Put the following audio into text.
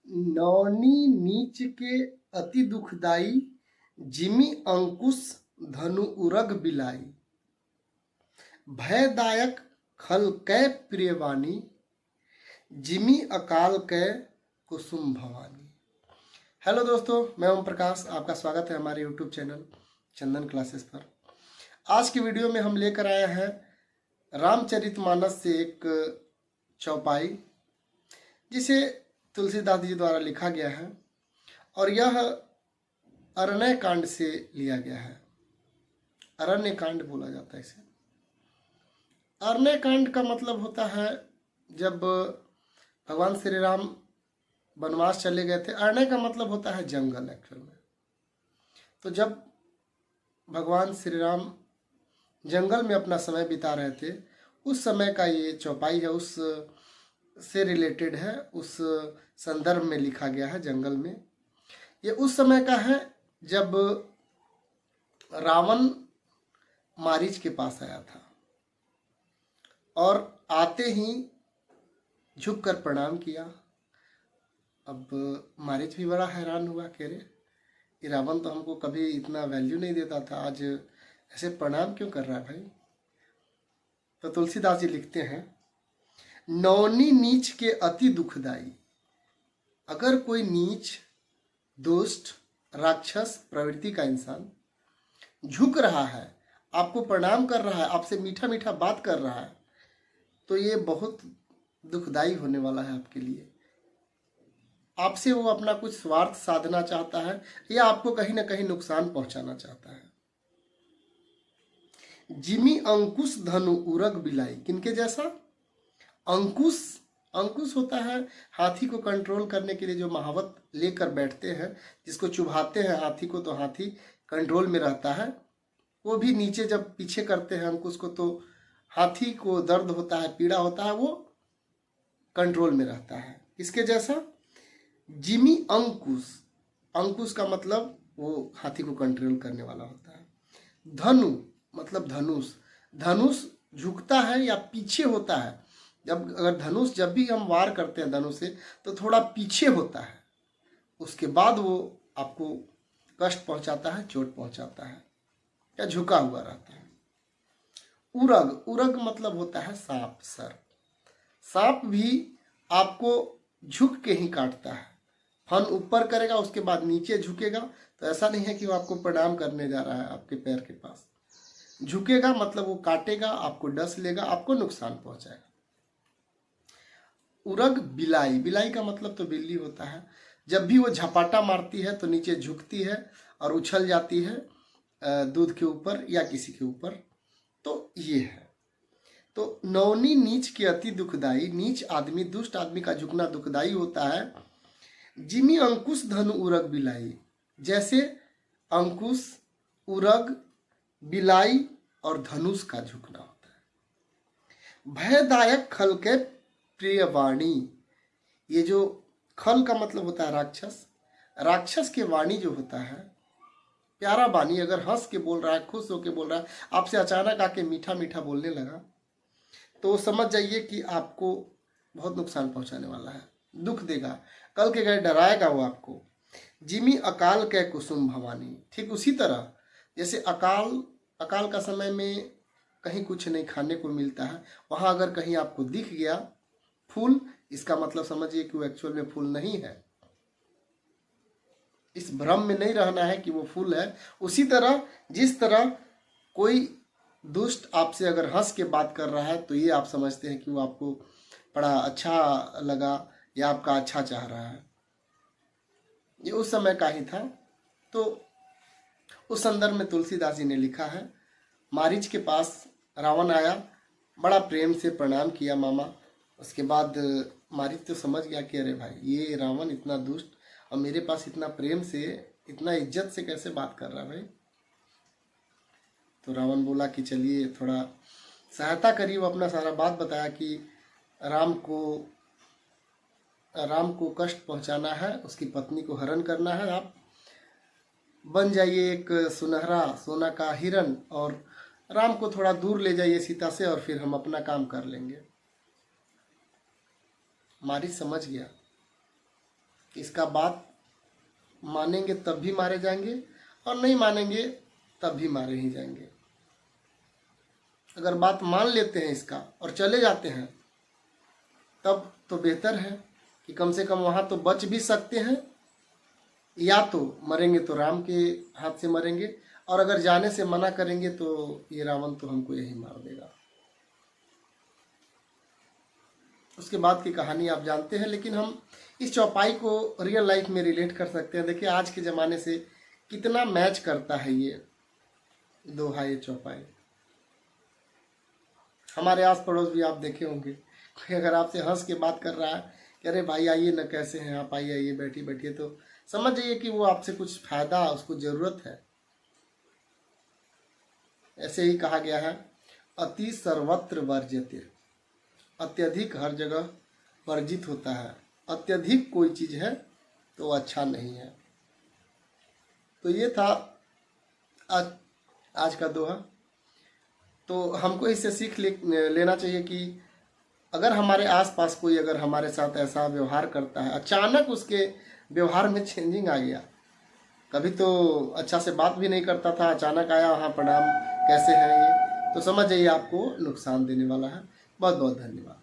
नौनी नीच के अति दुखदाई, जिमी अंकुश धनु उरग बिलाई। भयदायक खल कै प्रियवाणी, जिमी अकाल कै कुसुम भवानी। हेलो दोस्तों, मैं ओम प्रकाश, आपका स्वागत है हमारे यूट्यूब चैनल चंदन क्लासेस पर। आज की वीडियो में हम लेकर आए हैं रामचरितमानस से एक चौपाई, जिसे तुलसीदास जी द्वारा लिखा गया है और यह अरण्य कांड से लिया गया है। अरण्य कांड बोला जाता है इसे। अरण्य कांड का मतलब होता है जब भगवान श्री राम वनवास चले गए थे। अरण्य का मतलब होता है जंगल एक्चुअल में। तो जब भगवान श्री राम जंगल में अपना समय बिता रहे थे, उस समय का ये चौपाई है, उस से रिलेटेड है, उस संदर्भ में लिखा गया है। जंगल में ये उस समय का है जब रावण मारीच के पास आया था और आते ही झुककर प्रणाम किया। अब मारीच भी बड़ा हैरान हुआ, कह रहे ये रावण तो हमको कभी इतना वैल्यू नहीं देता था, आज ऐसे प्रणाम क्यों कर रहा है भाई। तो तुलसीदास जी लिखते हैं, नौनी नीच के अति दुखदाई। अगर कोई नीच, दुष्ट, राक्षस प्रवृत्ति का इंसान झुक रहा है, आपको प्रणाम कर रहा है, आपसे मीठा मीठा बात कर रहा है, तो ये बहुत दुखदाई होने वाला है आपके लिए। आपसे वो अपना कुछ स्वार्थ साधना चाहता है या आपको कहीं ना कहीं नुकसान पहुंचाना चाहता है। जिमी अंकुश धनु उरग बिलाई। किनके जैसा? अंकुश। अंकुश होता है हाथी को कंट्रोल करने के लिए जो महावत लेकर बैठते हैं, जिसको चुभाते हैं हाथी को, तो हाथी कंट्रोल में रहता है। वो भी नीचे जब पीछे करते हैं अंकुश को, तो हाथी को दर्द होता है, पीड़ा होता है, वो कंट्रोल में रहता है। इसके जैसा जिमी अंकुश। अंकुश का मतलब वो हाथी को कंट्रोल करने वाला होता है। धनु मतलब धनुष। धनुष झुकता है या पीछे होता है। अगर धनुष जब भी हम वार करते हैं धनुष से, तो थोड़ा पीछे होता है, उसके बाद वो आपको कष्ट पहुंचाता है, चोट पहुंचाता है या झुका हुआ रहता है। उरग। उरग मतलब होता है सांप, सर्प। सांप भी आपको झुक के ही काटता है। फन ऊपर करेगा, उसके बाद नीचे झुकेगा। तो ऐसा नहीं है कि वो आपको प्रणाम करने जा रहा है आपके पैर के पास। झुकेगा मतलब वो काटेगा, आपको डस लेगा, आपको नुकसान पहुंचाएगा। उरग बिलाई। बिलाई का मतलब तो बिल्ली होता है। जब भी वो झपाटा मारती है तो नीचे झुकती है और उछल जाती है दूध के ऊपर या किसी के ऊपर। तो ये है। तो नौनी नीच के अति दुखदाई। नीच आदमी, दुष्ट आदमी का झुकना दुखदाई होता है। जिमी अंकुश धनु उरग बिलाई। जैसे अंकुश, उरग, बिलाई और धनुष का झुकना होता है। भयदायक खल के प्रियवाणी। ये जो खल का मतलब होता है राक्षस। राक्षस के वाणी जो होता है, प्यारा वाणी, अगर हंस के बोल रहा है, खुश होके बोल रहा है, आपसे अचानक आके मीठा मीठा बोलने लगा, तो समझ जाइए कि आपको बहुत नुकसान पहुंचाने वाला है, दुख देगा, कल के गए डराएगा वो आपको। जिमी अकाल कै कुसुम भवानी। ठीक उसी तरह जैसे अकाल का समय में कहीं कुछ नहीं खाने को मिलता है, वहां अगर कहीं आपको दिख गया फूल, इसका मतलब समझिए कि वो एक्चुअल में फूल नहीं है। इस भ्रम में नहीं रहना है कि वो फूल है। उसी तरह जिस तरह कोई दुष्ट आपसे अगर हंस के बात कर रहा है, तो ये आप समझते हैं कि वो आपको बड़ा अच्छा लगा या आपका अच्छा चाह रहा है। ये उस समय का ही था। तो उस संदर्भ में तुलसीदास जी ने लिखा है, मारीच के पास रावण आया, बड़ा प्रेम से प्रणाम किया मामा। उसके बाद मारीच तो समझ गया कि अरे भाई, ये रावण इतना दुष्ट और मेरे पास इतना प्रेम से, इतना इज्जत से कैसे बात कर रहा है भाई। तो रावण बोला कि चलिए थोड़ा सहायता करिए। वो अपना सारा बात बताया कि राम को कष्ट पहुंचाना है, उसकी पत्नी को हरण करना है। आप बन जाइए एक सुनहरा सोना का हिरण और राम को थोड़ा दूर ले जाइए सीता से, और फिर हम अपना काम कर लेंगे। मारी समझ गया इसका बात मानेंगे तब भी मारे जाएंगे और नहीं मानेंगे तब भी मारे ही जाएंगे। अगर बात मान लेते हैं इसका और चले जाते हैं तब तो बेहतर है कि कम से कम वहाँ तो बच भी सकते हैं, या तो मरेंगे तो राम के हाथ से मरेंगे, और अगर जाने से मना करेंगे तो ये रावण तो हमको यही मार देगा। उसके बाद की कहानी आप जानते हैं, लेकिन हम इस चौपाई को रियल लाइफ में रिलेट कर सकते हैं। देखिए आज के ज़माने से कितना मैच करता है ये दोहा, ये चौपाई। हमारे आस पड़ोस भी आप देखे होंगे, कोई अगर आपसे हंस के बात कर रहा है कि अरे भाई आइए ना, कैसे हैं आप, आइए आइए बैठिए बैठिए, तो समझ जाइए कि वो आपसे कुछ फायदा, उसको ज़रूरत है। ऐसे ही कहा गया है, अति सर्वत्र वर्ज्यते, अत्यधिक हर जगह वर्जित होता है। अत्यधिक कोई चीज़ है तो अच्छा नहीं है। तो ये था आज का दोहा। तो हमको इससे सीख लेना चाहिए कि अगर हमारे आसपास कोई अगर हमारे साथ ऐसा व्यवहार करता है, अचानक उसके व्यवहार में चेंजिंग आ गया, कभी तो अच्छा से बात भी नहीं करता था, अचानक आया हाँ प्रणाम कैसे हैं ये, तो समझ जाइए आपको नुकसान देने वाला है। बहुत बहुत धन्यवाद।